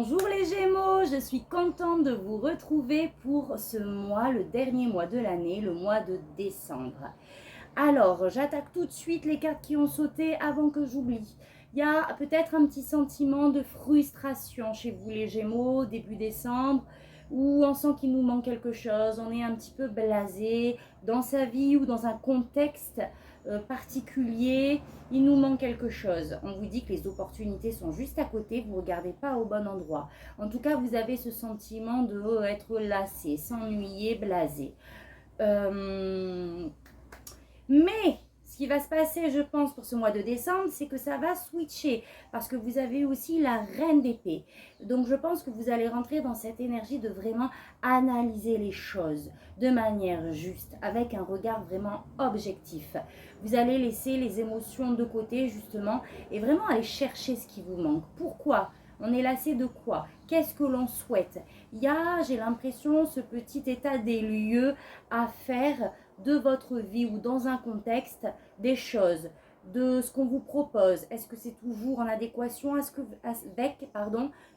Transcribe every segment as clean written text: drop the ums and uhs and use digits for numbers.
Bonjour les Gémeaux, je suis contente de vous retrouver pour ce mois, le dernier mois de l'année, le mois de décembre. Alors, j'attaque tout de suite les cartes qui ont sauté avant que j'oublie. Il y a peut-être un petit sentiment de frustration chez vous les Gémeaux, début décembre, où on sent qu'il nous manque quelque chose, on est un petit peu blasé dans sa vie ou dans un contexte particulier, il nous manque quelque chose. On vous dit que les opportunités sont juste à côté, vous ne regardez pas au bon endroit. En tout cas, vous avez ce sentiment de être lassé, s'ennuyer, blasé. Mais ce qui va se passer, je pense, pour ce mois de décembre, c'est que ça va switcher parce que vous avez aussi la reine d'épée. Donc, je pense que vous allez rentrer dans cette énergie de vraiment analyser les choses de manière juste, avec un regard vraiment objectif. Vous allez laisser les émotions de côté, justement, et vraiment aller chercher ce qui vous manque. Pourquoi ? On est lassé de quoi? Qu'est-ce que l'on souhaite? Il y a, j'ai l'impression, ce petit état des lieux à faire de votre vie ou dans un contexte des choses, de ce qu'on vous propose. Est-ce que c'est toujours en adéquation avec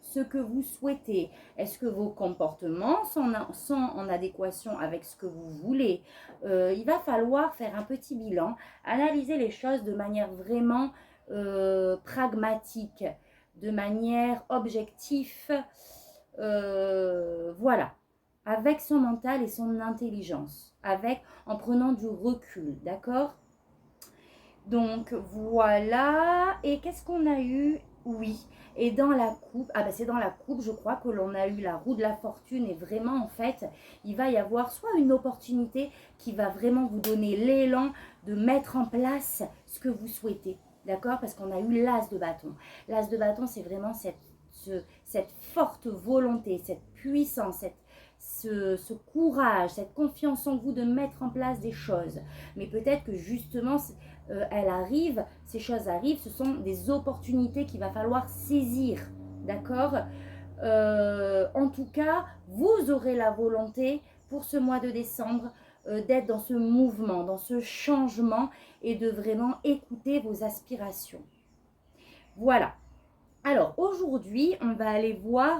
ce que vous souhaitez? Est-ce que vos comportements sont en adéquation avec ce que vous voulez? Il va falloir faire un petit bilan, analyser les choses de manière vraiment pragmatique, de manière objective, voilà, avec son mental et son intelligence, en prenant du recul, d'accord? Donc voilà, et qu'est-ce qu'on a eu? Oui, et dans la coupe, c'est dans la coupe, je crois que l'on a eu la roue de la fortune, et vraiment en fait, il va y avoir soit une opportunité qui va vraiment vous donner l'élan de mettre en place ce que vous souhaitez, d'accord? Parce qu'on a eu l'as de bâton. L'as de bâton, c'est vraiment cette forte volonté, cette puissance, ce courage, cette confiance en vous de mettre en place des choses. Mais peut-être que justement, ces choses arrivent, ce sont des opportunités qu'il va falloir saisir, d'accord? En tout cas, vous aurez la volonté pour ce mois de décembre d'être dans ce mouvement, dans ce changement et de vraiment écouter vos aspirations. Voilà. Alors aujourd'hui, on va aller voir,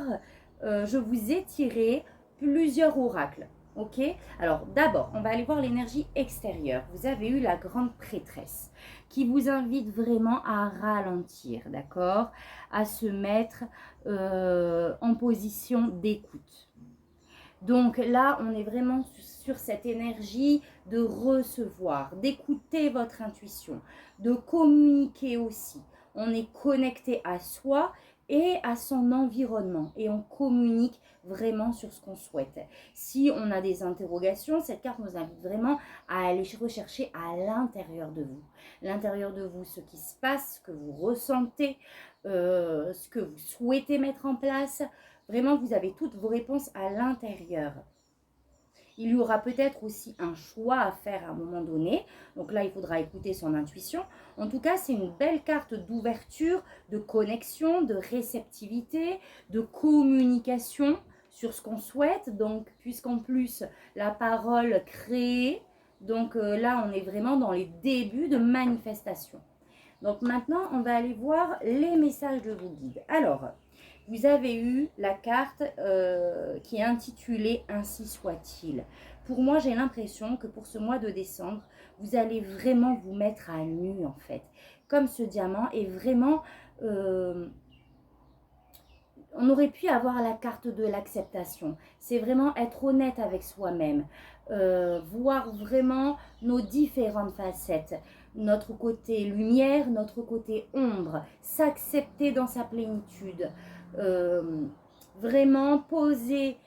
je vous ai tiré plusieurs oracles. Ok? Alors d'abord, on va aller voir l'énergie extérieure. Vous avez eu la grande prêtresse qui vous invite vraiment à ralentir, d'accord? À se mettre en position d'écoute. Donc là, on est vraiment sur cette énergie de recevoir, d'écouter votre intuition, de communiquer aussi. On est connecté à soi et à son environnement et on communique vraiment sur ce qu'on souhaite. Si on a des interrogations, cette carte nous invite vraiment à aller rechercher à l'intérieur de vous. L'intérieur de vous, ce qui se passe, ce que vous ressentez, ce que vous souhaitez mettre en place. Vraiment, vous avez toutes vos réponses à l'intérieur. Il y aura peut-être aussi un choix à faire à un moment donné. Donc là, il faudra écouter son intuition. En tout cas, c'est une belle carte d'ouverture, de connexion, de réceptivité, de communication sur ce qu'on souhaite. Donc, puisqu'en plus, la parole crée. Donc là, on est vraiment dans les débuts de manifestation. Donc maintenant, on va aller voir les messages de vos guides. Alors, vous avez eu la carte qui est intitulée « Ainsi soit-il ». Pour moi, j'ai l'impression que pour ce mois de décembre, vous allez vraiment vous mettre à nu en fait. Comme ce diamant est vraiment... on aurait pu avoir la carte de l'acceptation. C'est vraiment être honnête avec soi-même. Voir vraiment nos différentes facettes. Notre côté lumière, notre côté ombre. S'accepter dans sa plénitude. Vraiment poser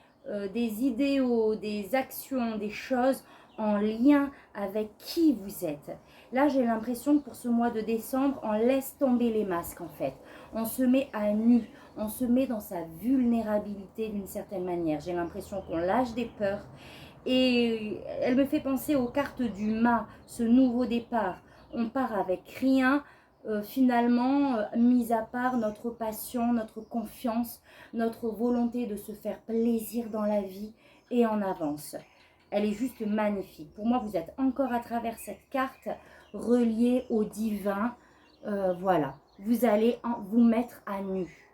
des idéaux, des actions, des choses en lien avec qui vous êtes. Là, j'ai l'impression que pour ce mois de décembre, on laisse tomber les masques en fait. On se met à nu, on se met dans sa vulnérabilité d'une certaine manière. J'ai l'impression qu'on lâche des peurs et elle me fait penser aux cartes du mât, ce nouveau départ. On part avec rien. Finalement, mis à part notre passion, notre confiance, notre volonté de se faire plaisir dans la vie et en avance. Elle est juste magnifique. Pour moi, vous êtes encore à travers cette carte reliée au divin. Voilà, vous allez vous mettre à nu.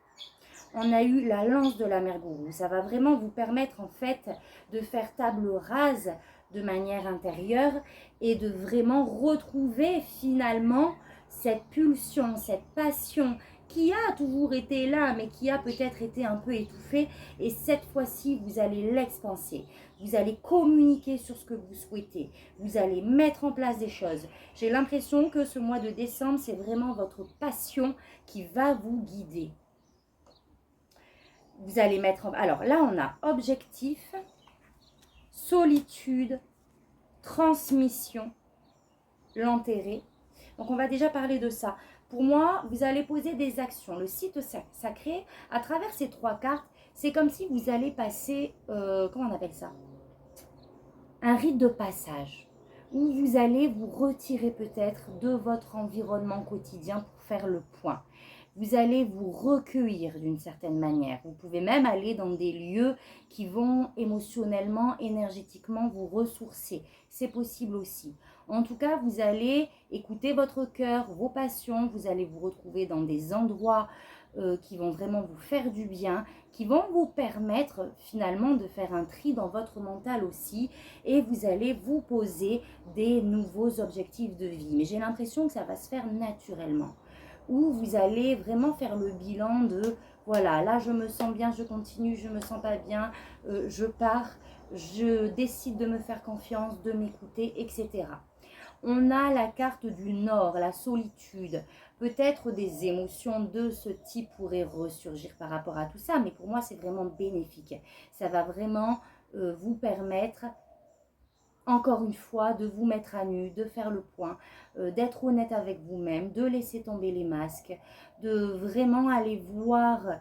on a eu la lance de la mère gourou. Ça va vraiment vous permettre en fait de faire table rase de manière intérieure et de vraiment retrouver finalement cette pulsion, cette passion qui a toujours été là, mais qui a peut-être été un peu étouffée. Et cette fois-ci, vous allez l'expanser. Vous allez communiquer sur ce que vous souhaitez. Vous allez mettre en place des choses. J'ai l'impression que ce mois de décembre, c'est vraiment votre passion qui va vous guider. Vous allez mettre en... Alors là, on a objectif, solitude, transmission, l'enterrer. Donc, on va déjà parler de ça. Pour moi, vous allez poser des actions. Le site sacré, à travers ces 3 cartes, c'est comme si vous allez passer, comment on appelle ça? Un rite de passage, où vous allez vous retirer peut-être de votre environnement quotidien pour faire le point. Vous allez vous recueillir d'une certaine manière. Vous pouvez même aller dans des lieux qui vont émotionnellement, énergétiquement vous ressourcer. C'est possible aussi. En tout cas, vous allez écouter votre cœur, vos passions. Vous allez vous retrouver dans des endroits qui vont vraiment vous faire du bien, qui vont vous permettre finalement de faire un tri dans votre mental aussi. Et vous allez vous poser des nouveaux objectifs de vie. Mais j'ai l'impression que ça va se faire naturellement, où vous allez vraiment faire le bilan de, voilà, là je me sens bien, je continue, je me sens pas bien, je pars, je décide de me faire confiance, de m'écouter, etc. On a la carte du Nord, la solitude. Peut-être des émotions de ce type pourraient ressurgir par rapport à tout ça, mais pour moi c'est vraiment bénéfique. Ça va vraiment vous permettre, encore une fois, de vous mettre à nu, de faire le point, d'être honnête avec vous-même, de laisser tomber les masques, de vraiment aller voir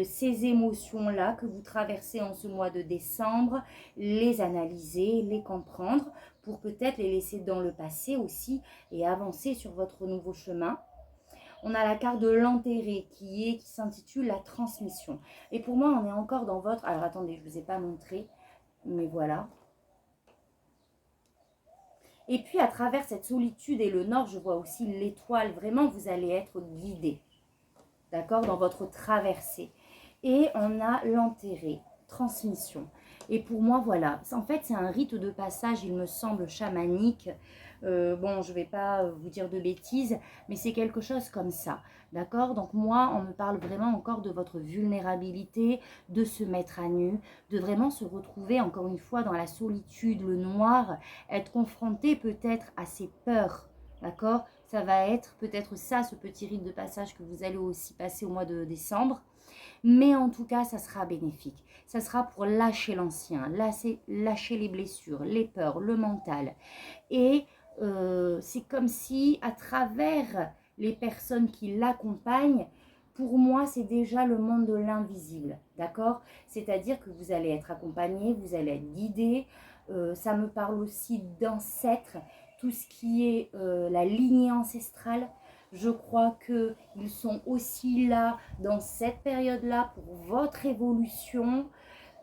ces émotions-là que vous traversez en ce mois de décembre, les analyser, les comprendre, pour peut-être les laisser dans le passé aussi et avancer sur votre nouveau chemin. On a la carte de l'enterré qui s'intitule la transmission. Et pour moi, on est encore dans votre... Alors attendez, je ne vous ai pas montré, mais voilà. Et puis, à travers cette solitude et le nord, je vois aussi l'étoile. Vraiment, vous allez être guidé, d'accord, dans votre traversée. Et on a l'enterré, transmission. Et pour moi, voilà, en fait, c'est un rite de passage, il me semble, chamanique. Bon, je ne vais pas vous dire de bêtises, mais c'est quelque chose comme ça, d'accord? Donc moi, on me parle vraiment encore de votre vulnérabilité, de se mettre à nu, de vraiment se retrouver, encore une fois, dans la solitude, le noir, être confronté peut-être à ses peurs, d'accord? Ça va être peut-être ça, ce petit rite de passage que vous allez aussi passer au mois de décembre. Mais en tout cas, ça sera bénéfique. Ça sera pour lâcher l'ancien, lâcher les blessures, les peurs, le mental. Et c'est comme si, à travers les personnes qui l'accompagnent, pour moi, c'est déjà le monde de l'invisible, d'accord? C'est-à-dire que vous allez être accompagné, vous allez être guidé. Ça me parle aussi d'ancêtres, tout ce qui est la lignée ancestrale. Je crois qu'ils sont aussi là dans cette période-là pour votre évolution.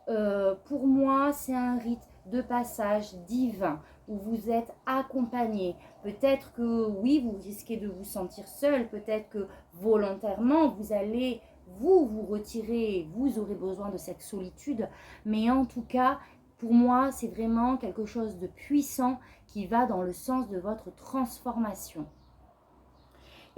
Pour moi, c'est un rite de passage divin où vous êtes accompagné. Peut-être que oui, vous risquez de vous sentir seul, peut-être que volontairement, vous allez vous retirer, vous aurez besoin de cette solitude. Mais en tout cas, pour moi, c'est vraiment quelque chose de puissant qui va dans le sens de votre transformation.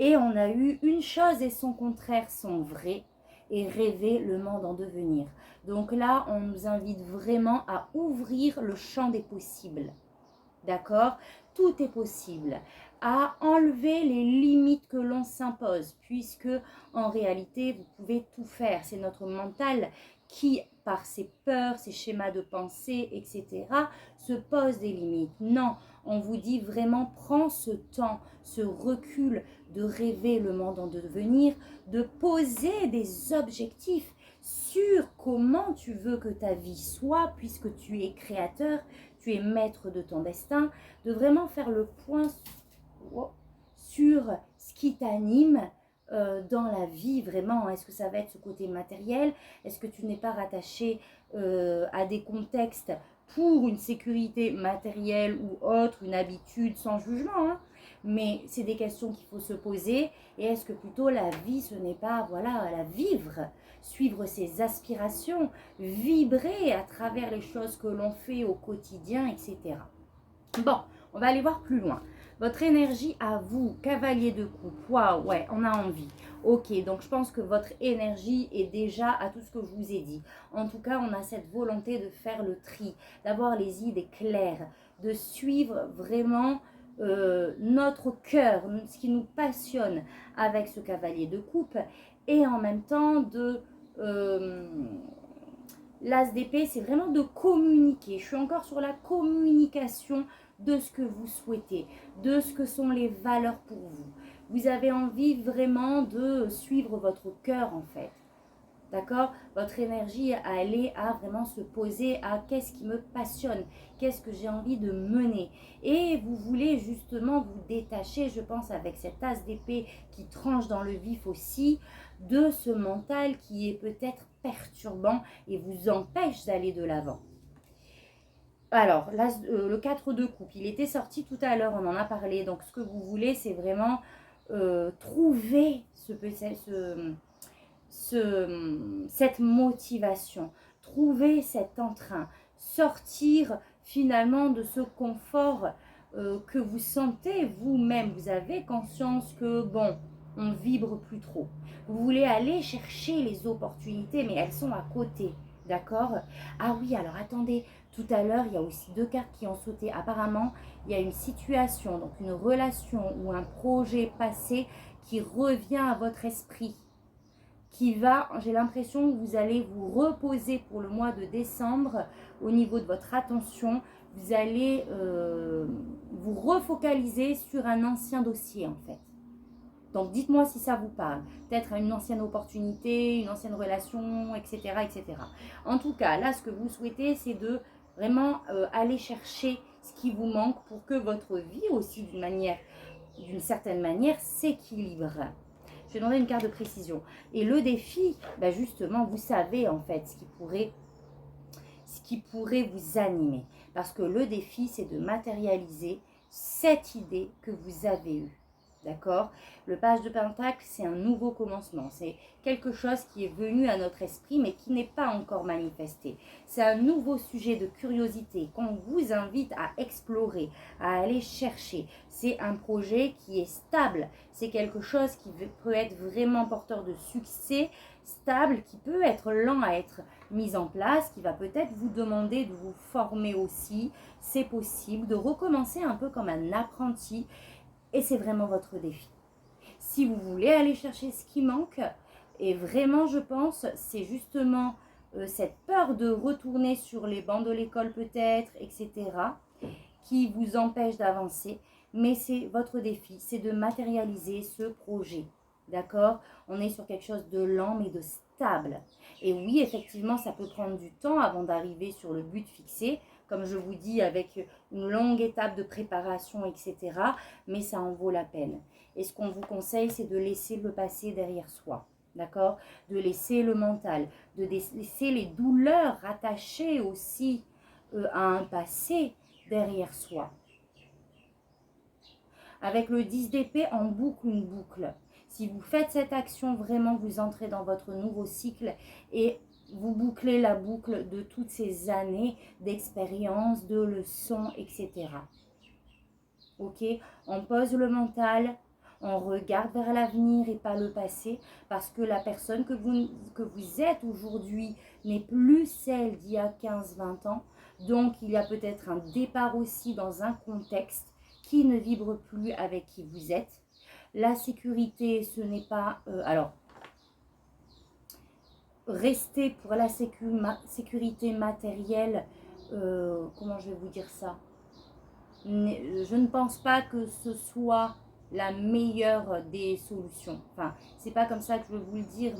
Et on a eu une chose et son contraire sont vrais et rêver le monde en devenir. Donc là, on nous invite vraiment à ouvrir le champ des possibles. D'accord? Tout est possible. À enlever les limites que l'on s'impose, puisque en réalité, vous pouvez tout faire. C'est notre mental qui, par ses peurs, ses schémas de pensée, etc., se pose des limites. Non, on vous dit vraiment, prends ce temps, ce recul de rêver le monde en devenir, de poser des objectifs sur comment tu veux que ta vie soit, puisque tu es créateur, tu es maître de ton destin, de vraiment faire le point sur ce qui t'anime dans la vie, vraiment. Est-ce que ça va être ce côté matériel? Est-ce que tu n'es pas rattaché à des contextes pour une sécurité matérielle ou autre, une habitude sans jugement, hein? mais c'est des questions qu'il faut se poser. Et est-ce que plutôt la vie, ce n'est pas, voilà, la vivre, suivre ses aspirations, vibrer à travers les choses que l'on fait au quotidien, etc. Bon, on va aller voir plus loin. Votre énergie à vous, cavalier de coupe, waouh, ouais, on a envie. Ok, donc je pense que votre énergie est déjà à tout ce que je vous ai dit. En tout cas, on a cette volonté de faire le tri, d'avoir les idées claires, de suivre vraiment notre cœur, ce qui nous passionne avec ce cavalier de coupe, et en même temps de... l'as d'épée, c'est vraiment de communiquer. Je suis encore sur la communication de ce que vous souhaitez, de ce que sont les valeurs pour vous. Vous avez envie vraiment de suivre votre cœur en fait. D'accord? Votre énergie à aller à vraiment se poser à qu'est-ce qui me passionne, qu'est-ce que j'ai envie de mener. Et vous voulez justement vous détacher, je pense, avec cet as d'épée qui tranche dans le vif aussi, de ce mental qui est peut-être perturbant et vous empêche d'aller de l'avant. Alors, là, le 4 de coupe, il était sorti tout à l'heure, on en a parlé. Donc, ce que vous voulez, c'est vraiment trouver cette motivation, trouver cet entrain, sortir finalement de ce confort que vous sentez vous-même. Vous avez conscience que, bon, on vibre plus trop. Vous voulez aller chercher les opportunités, mais elles sont à côté. D'accord? Ah oui, alors attendez, tout à l'heure, il y a aussi 2 cartes qui ont sauté. Apparemment, il y a une situation, donc une relation ou un projet passé qui revient à votre esprit, qui va, j'ai l'impression que vous allez vous reposer pour le mois de décembre au niveau de votre attention. Vous allez vous refocaliser sur un ancien dossier en fait. Donc dites-moi si ça vous parle. Peut-être une ancienne opportunité, une ancienne relation, etc., etc. En tout cas, là, ce que vous souhaitez, c'est de vraiment aller chercher ce qui vous manque pour que votre vie aussi, d'une certaine manière, s'équilibre. Je vais demander une carte de précision. Et le défi, bah justement, vous savez en fait ce qui pourrait vous animer. Parce que le défi, c'est de matérialiser cette idée que vous avez eue. D'accord? Le page de Pentacle, c'est un nouveau commencement. C'est quelque chose qui est venu à notre esprit, mais qui n'est pas encore manifesté. C'est un nouveau sujet de curiosité qu'on vous invite à explorer, à aller chercher. C'est un projet qui est stable. C'est quelque chose qui peut être vraiment porteur de succès, stable, qui peut être lent à être mis en place, qui va peut-être vous demander de vous former aussi. C'est possible de recommencer un peu comme un apprenti. Et c'est vraiment votre défi. Si vous voulez aller chercher ce qui manque, et vraiment je pense, c'est justement cette peur de retourner sur les bancs de l'école peut-être, etc., qui vous empêche d'avancer. Mais c'est votre défi, c'est de matérialiser ce projet. D'accord? On est sur quelque chose de lent mais de stable. Et oui, effectivement, ça peut prendre du temps avant d'arriver sur le but fixé, comme je vous dis, avec une longue étape de préparation, etc. Mais ça en vaut la peine. Et ce qu'on vous conseille, c'est de laisser le passé derrière soi. D'accord? De laisser le mental, de laisser les douleurs rattachées aussi à un passé derrière soi. Avec le 10 d'épée, on boucle une boucle. Si vous faites cette action, vraiment, vous entrez dans votre nouveau cycle et vous bouclez la boucle de toutes ces années d'expérience, de leçons, etc. Ok? On pose le mental, on regarde vers l'avenir et pas le passé, parce que la personne que vous êtes aujourd'hui n'est plus celle d'il y a 15-20 ans. Donc, il y a peut-être un départ aussi dans un contexte qui ne vibre plus avec qui vous êtes. La sécurité, ce n'est pas... alors, rester pour la sécurité matérielle, comment je vais vous dire ça? Je ne pense pas que ce soit la meilleure des solutions. Enfin, c'est pas comme ça que je veux vous le dire,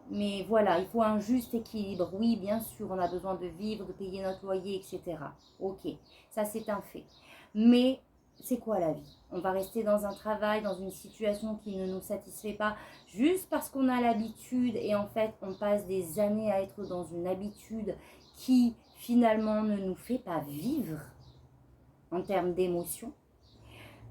mais voilà, il faut un juste équilibre. Oui, bien sûr, on a besoin de vivre, de payer notre loyer, etc. Ok, ça c'est un fait. Mais c'est quoi la vie? On va rester dans un travail, dans une situation qui ne nous satisfait pas, juste parce qu'on a l'habitude et en fait, on passe des années à être dans une habitude qui finalement ne nous fait pas vivre en termes d'émotions.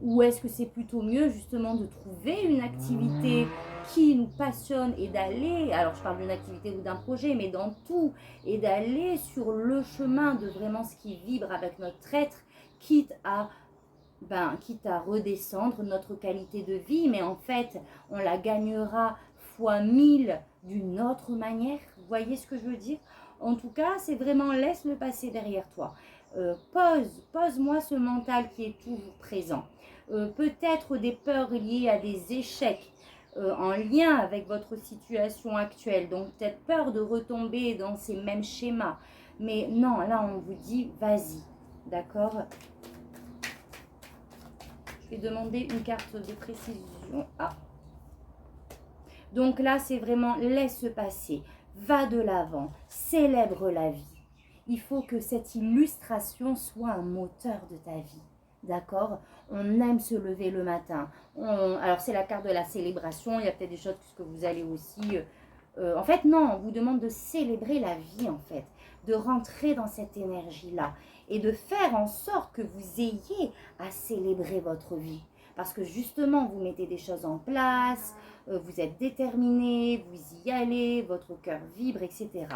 Ou est-ce que c'est plutôt mieux justement de trouver une activité qui nous passionne et d'aller, alors je parle d'une activité ou d'un projet, mais dans tout, et d'aller sur le chemin de vraiment ce qui vibre avec notre être, quitte à redescendre notre qualité de vie, mais en fait, on la gagnera fois 1000 d'une autre manière. Vous voyez ce que je veux dire? En tout cas, c'est vraiment laisse le passé derrière toi. Pose-moi ce mental qui est toujours présent. Peut-être des peurs liées à des échecs en lien avec votre situation actuelle. Donc, peut-être peur de retomber dans ces mêmes schémas. Mais non, là, on vous dit, vas-y. D'accord? Je vais demander une carte de précision. Ah. Donc là, c'est vraiment laisse passer. Va de l'avant. Célèbre la vie. Il faut que cette illustration soit un moteur de ta vie. D'accord? On aime se lever le matin. Alors, c'est la carte de la célébration. Il y a peut-être des choses que vous allez aussi... en fait, non, on vous demande de célébrer la vie, en fait. De rentrer dans cette énergie-là. Et de faire en sorte que vous ayez à célébrer votre vie. Parce que justement, vous mettez des choses en place, vous êtes déterminé, vous y allez, votre cœur vibre, etc.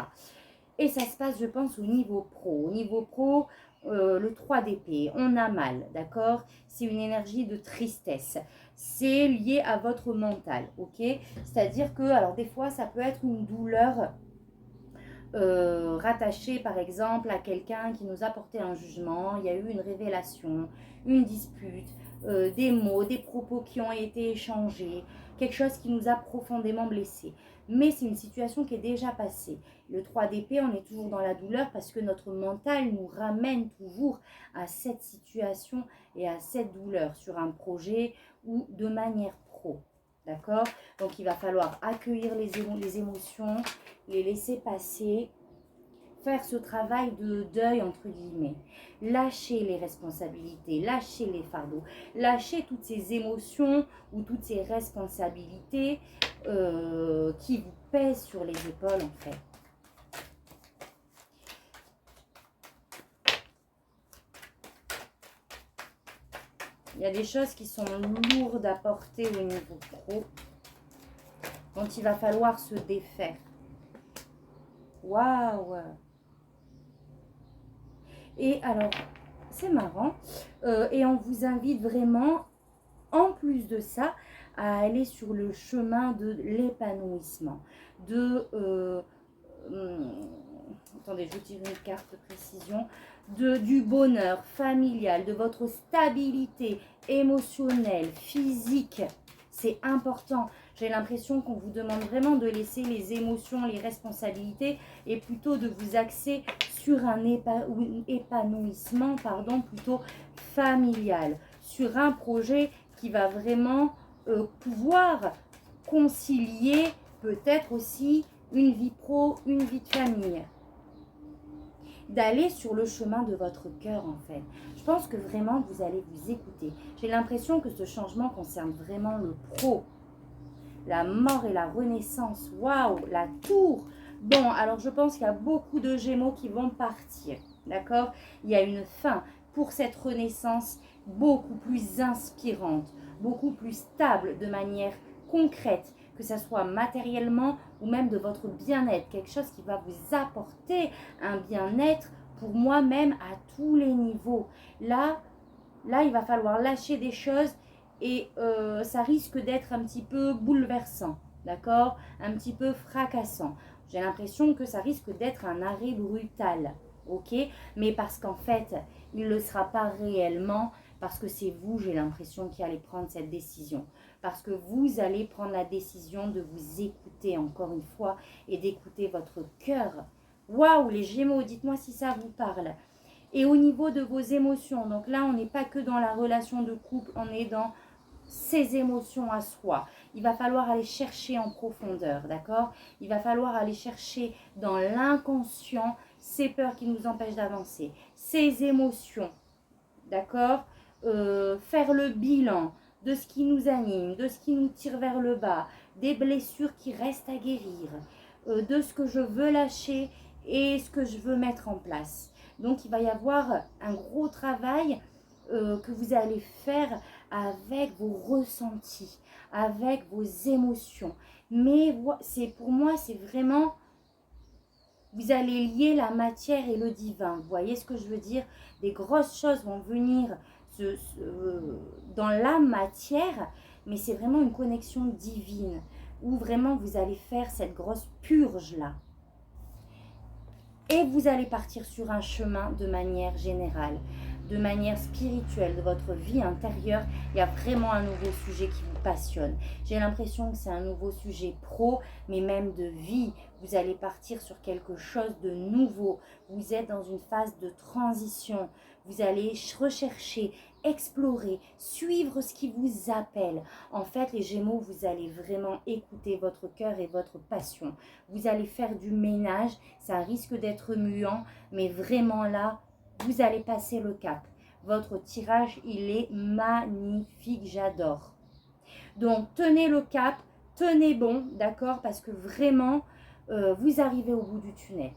Et ça se passe, je pense, au niveau pro. Au niveau pro, le 3 d'épée, on a mal, d'accord? C'est une énergie de tristesse. C'est lié à votre mental, ok? C'est-à-dire que, alors des fois, ça peut être une douleur rattachée, par exemple, à quelqu'un qui nous a porté un jugement. Il y a eu une révélation, une dispute, des mots, des propos qui ont été échangés, quelque chose qui nous a profondément blessés. Mais c'est une situation qui est déjà passée. Le 3 d'épée, on est toujours dans la douleur parce que notre mental nous ramène toujours à cette situation et à cette douleur sur un projet ou de manière pro. D'accord? Donc, il va falloir accueillir les émotions, les laisser passer, faire ce travail de deuil, entre guillemets. Lâcher les responsabilités, lâcher les fardeaux, lâcher toutes ces émotions ou toutes ces responsabilités qui vous pèsent sur les épaules, en fait. Il y a des choses qui sont lourdes à porter au niveau pro, dont il va falloir se défaire. Waouh! Et alors, c'est marrant. Et on vous invite vraiment, en plus de ça, à aller sur le chemin de l'épanouissement. Attendez, je tire une carte de précision. Du bonheur familial, de votre stabilité émotionnelle, physique. C'est important. J'ai l'impression qu'on vous demande vraiment de laisser les émotions, les responsabilités et plutôt de vous axer sur un épanouissement plutôt familial, sur un projet qui va vraiment pouvoir concilier peut-être aussi une vie pro, une vie de famille. D'aller sur le chemin de votre cœur, en fait. Je pense que vraiment, vous allez vous écouter. J'ai l'impression que ce changement concerne vraiment le pro. La mort et la renaissance. Waouh, la tour. Bon, alors je pense qu'il y a beaucoup de Gémeaux qui vont partir. D'accord? Il y a une fin pour cette renaissance beaucoup plus inspirante, beaucoup plus stable de manière concrète, que ce soit matériellement ou même de votre bien-être, quelque chose qui va vous apporter un bien-être pour moi-même à tous les niveaux. Là, il va falloir lâcher des choses et ça risque d'être un petit peu bouleversant, d'accord? Un petit peu fracassant. J'ai l'impression que ça risque d'être un arrêt brutal, ok? Mais parce qu'en fait, il ne le sera pas réellement, parce que c'est vous, j'ai l'impression, qui allez prendre cette décision. Parce que vous allez prendre la décision de vous écouter encore une fois et d'écouter votre cœur. Waouh, les Gémeaux, dites-moi si ça vous parle. Et au niveau de vos émotions, donc là, on n'est pas que dans la relation de couple, on est dans ses émotions à soi. Il va falloir aller chercher en profondeur, d'accord? Il va falloir aller chercher dans l'inconscient ces peurs qui nous empêchent d'avancer, ces émotions, d'accord? Faire le bilan de ce qui nous anime, de ce qui nous tire vers le bas, des blessures qui restent à guérir, de ce que je veux lâcher et ce que je veux mettre en place. Donc, il va y avoir un gros travail que vous allez faire avec vos ressentis, avec vos émotions. Mais pour moi, c'est vraiment, vous allez lier la matière et le divin. Vous voyez ce que je veux dire? Des grosses choses vont venir dans la matière, mais c'est vraiment une connexion divine, où vraiment vous allez faire cette grosse purge-là. Et vous allez partir sur un chemin de manière générale, de manière spirituelle, de votre vie intérieure. Il y a vraiment un nouveau sujet qui vous passionne. J'ai l'impression que c'est un nouveau sujet pro, mais même de vie. Vous allez partir sur quelque chose de nouveau. Vous êtes dans une phase de transition. Vous allez rechercher, explorer, suivre ce qui vous appelle. En fait, les Gémeaux, vous allez vraiment écouter votre cœur et votre passion. Vous allez faire du ménage. Ça risque d'être muant, mais vraiment là, vous allez passer le cap. Votre tirage, il est magnifique, j'adore. Donc, tenez le cap, tenez bon, d'accord? Parce que vraiment, vous arrivez au bout du tunnel.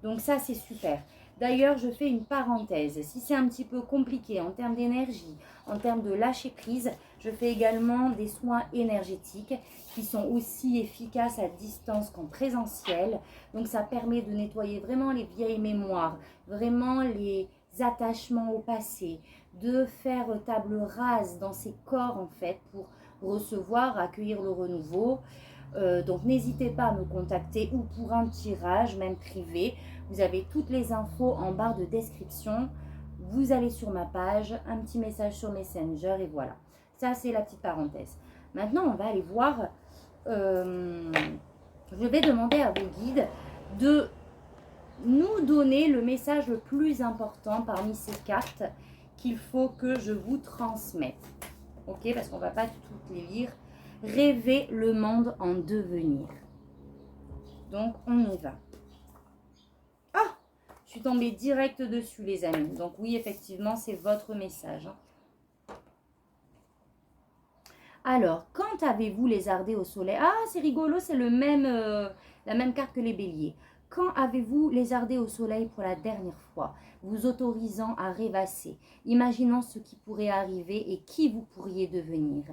Donc ça, c'est super. D'ailleurs, je fais une parenthèse. Si c'est un petit peu compliqué en termes d'énergie, en termes de lâcher prise, je fais également des soins énergétiques qui sont aussi efficaces à distance qu'en présentiel. Donc ça permet de nettoyer vraiment les vieilles mémoires, vraiment les attachements au passé, de faire table rase dans ces corps en fait pour recevoir, accueillir le renouveau. Donc n'hésitez pas à me contacter ou pour un tirage, même privé. Vous avez toutes les infos en barre de description. Vous allez sur ma page, un petit message sur Messenger et voilà. Ça, c'est la petite parenthèse. Maintenant, on va aller voir. Je vais demander à vos guides de nous donner le message le plus important parmi ces cartes qu'il faut que je vous transmette. Ok, parce qu'on ne va pas toutes les lire. Rêver le monde en devenir. Donc, on y va. Ah, je suis tombée direct dessus, les amis. Donc, oui, effectivement, c'est votre message. Alors, quand avez-vous lézardé au soleil? Ah, c'est rigolo, c'est la même carte que les béliers. Quand avez-vous lézardé au soleil pour la dernière fois, vous autorisant à rêvasser, imaginant ce qui pourrait arriver et qui vous pourriez devenir?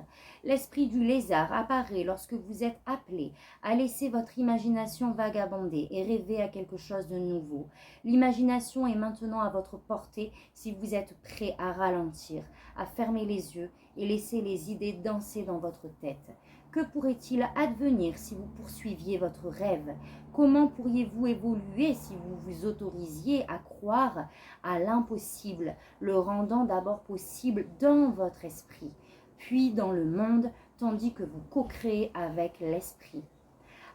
L'esprit du lézard apparaît lorsque vous êtes appelé à laisser votre imagination vagabonder et rêver à quelque chose de nouveau. L'imagination est maintenant à votre portée si vous êtes prêt à ralentir, à fermer les yeux et laisser les idées danser dans votre tête. Que pourrait-il advenir si vous poursuiviez votre rêve? Comment pourriez-vous évoluer si vous vous autorisiez à croire à l'impossible, le rendant d'abord possible dans votre esprit, puis dans le monde, tandis que vous co-créez avec l'esprit?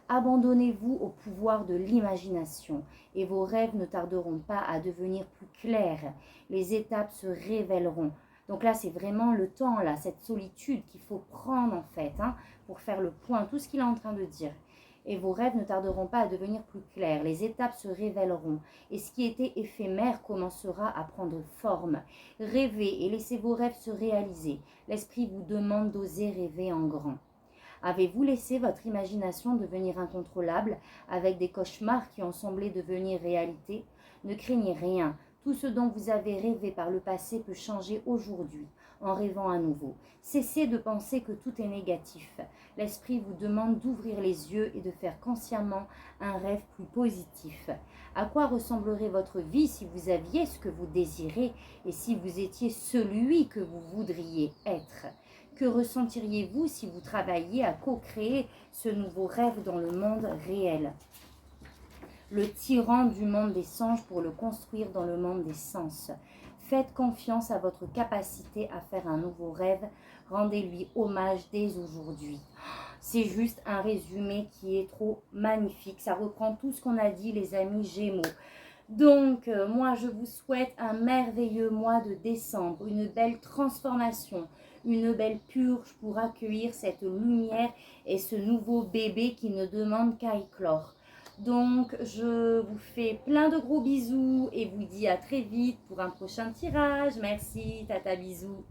Abandonnez-vous au pouvoir de l'imagination et vos rêves ne tarderont pas à devenir plus clairs. Les étapes se révéleront. Donc là, c'est vraiment le temps, là, cette solitude qu'il faut prendre en fait, pour faire le point, tout ce qu'il est en train de dire. Et vos rêves ne tarderont pas à devenir plus clairs. Les étapes se révéleront. Et ce qui était éphémère commencera à prendre forme. Rêvez et laissez vos rêves se réaliser. L'esprit vous demande d'oser rêver en grand. Avez-vous laissé votre imagination devenir incontrôlable avec des cauchemars qui ont semblé devenir réalité? Ne craignez rien. Tout ce dont vous avez rêvé par le passé peut changer aujourd'hui en rêvant à nouveau. Cessez de penser que tout est négatif. L'esprit vous demande d'ouvrir les yeux et de faire consciemment un rêve plus positif. À quoi ressemblerait votre vie si vous aviez ce que vous désirez et si vous étiez celui que vous voudriez être? Que ressentiriez-vous si vous travailliez à co-créer ce nouveau rêve dans le monde réel? Le tyran du monde des songes pour le construire dans le monde des sens. Faites confiance à votre capacité à faire un nouveau rêve. Rendez-lui hommage dès aujourd'hui. C'est juste un résumé qui est trop magnifique. Ça reprend tout ce qu'on a dit, les amis Gémeaux. Donc, moi, je vous souhaite un merveilleux mois de décembre, une belle transformation, une belle purge pour accueillir cette lumière et ce nouveau bébé qui ne demande qu'à éclore. Donc, je vous fais plein de gros bisous et vous dis à très vite pour un prochain tirage. Merci, tata bisous.